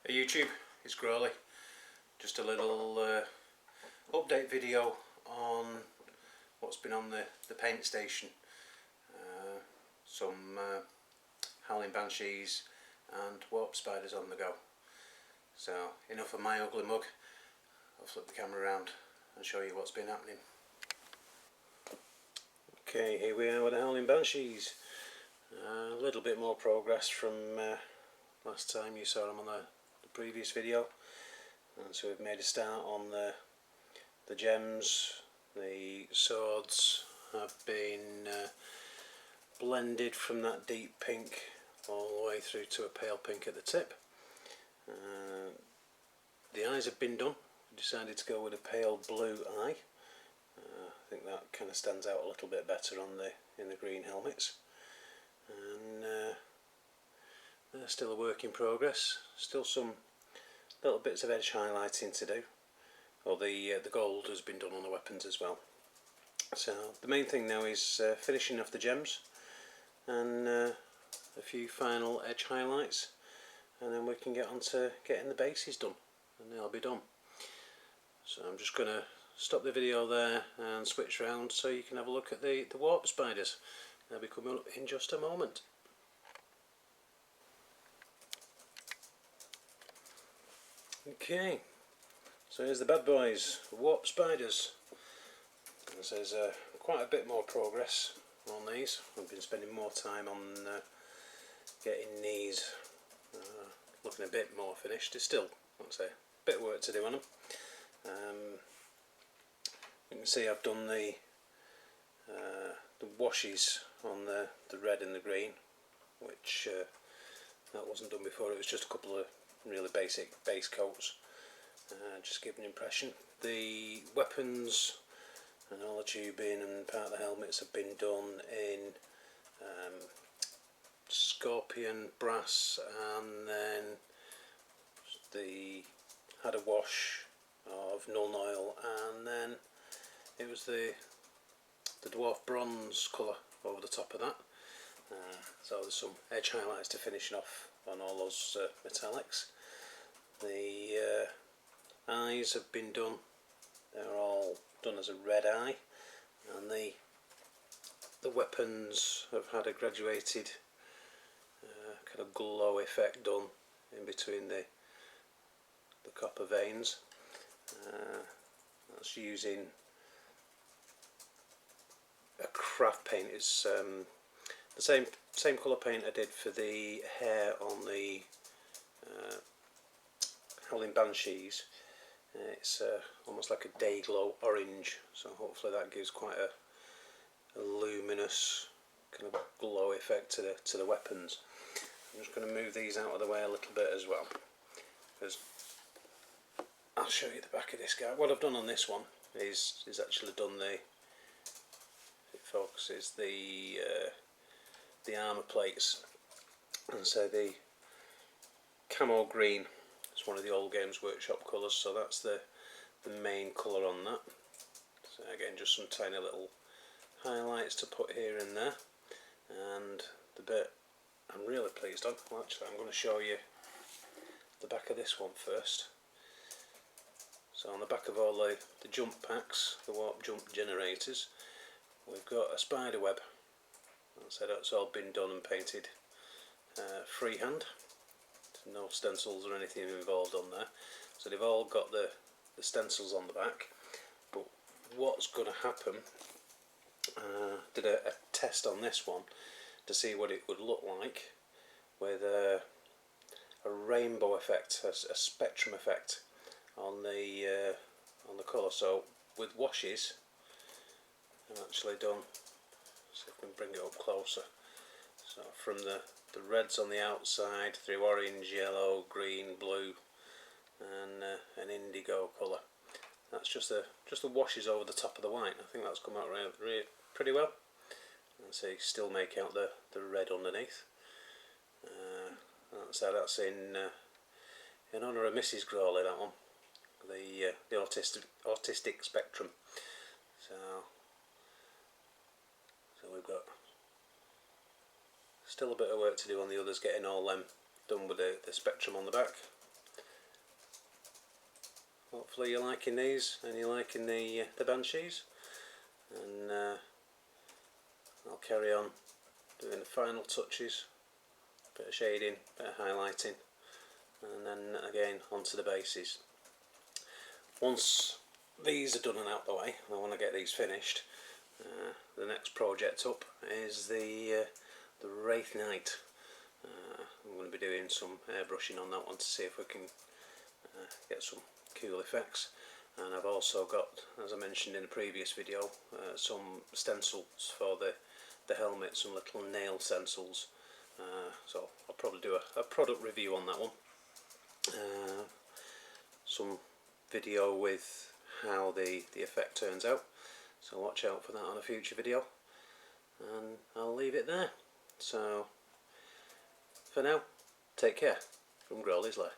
Hey YouTube, it's Grawlys. Just a little update video on what's been on the paint station. Some howling banshees and warp spiders on the go. So enough of my ugly mug. I'll flip the camera around and show you what's been happening. Okay, here we are with the howling banshees. A little bit more progress from last time you saw them on the previous video, and so we've made a start on the gems. The swords have been blended from that deep pink all the way through to a pale pink at the tip. The eyes have been done. We decided to go with a pale blue eye. I think that kind of stands out a little bit better on in the green helmets. And they're still a work in progress. Still some little bits of edge highlighting to do. Well, the gold has been done on the weapons as well. So the main thing now is finishing off the gems and a few final edge highlights, and then we can get on to getting the bases done, and they'll be done. So I'm just going to stop the video there and switch around so you can have a look at the warp spiders. They'll be coming up in just a moment. Okay, so here's the bad boys, the warp spiders. As there's quite a bit more progress on these. I've been spending more time on getting these looking a bit more finished. It's still, like I say, a bit of work to do on them. You can see I've done the washes on the red and the green, which that wasn't done before. It was just a couple of really basic base coats, just give an impression. The weapons and all the tubing and part of the helmets have been done in scorpion brass, and then had a wash of Nuln Oil, and then it was the dwarf bronze colour over the top of that. So there's some edge highlights to finish off on all those metallics. The eyes have been done. They're all done as a red eye, and the weapons have had a graduated kind of glow effect done in between the copper veins. That's using a craft paint. It's the same colour paint I did for the hair on the howling banshees. It's almost like a day glow orange, so hopefully that gives quite a luminous kind of glow effect to the weapons. I'm just going to move these out of the way a little bit as well, because I'll show you the back of this guy. What I've done on this one is actually done if it focuses, the armour plates, and so the camo green is one of the old Games Workshop colours, so that's the main colour on that. So again, just some tiny little highlights to put here and there. And the bit I'm really pleased on, well, actually I'm going to show you the back of this one first. So on the back of all the jump packs, the warp jump generators, we've got a spider web. So that's all been done and painted freehand. No stencils or anything involved on there. So they've all got the stencils on the back. But what's going to happen, did a test on this one to see what it would look like with a rainbow effect, a spectrum effect on the colour. So with washes, I've actually done, see if I can bring it up closer. So from the reds on the outside through orange, yellow, green, blue, and an indigo colour. That's just the washes over the top of the white. I think that's come out pretty well. And so you still make out the red underneath. So that's in honour of Mrs. Grawlys, that one, the autistic spectrum. So we've got still a bit of work to do on the others, getting all them done with the spectrum on the back. hopefully you're liking these and you're liking the Banshees, and I'll carry on doing the final touches, bit of shading, bit of highlighting, and then again onto the bases. Once these are done and out the way, I want to get these finished. The next project up is the Wraith Knight. I'm going to be doing some airbrushing on that one to see if we can get some cool effects. And I've also got, as I mentioned in a previous video, some stencils for the helmet, some little nail stencils. So I'll probably do a product review on that one. Some video with how the effect turns out, so watch out for that on a future video, and I'll leave it there. So for now, take care from Grawlys Lair.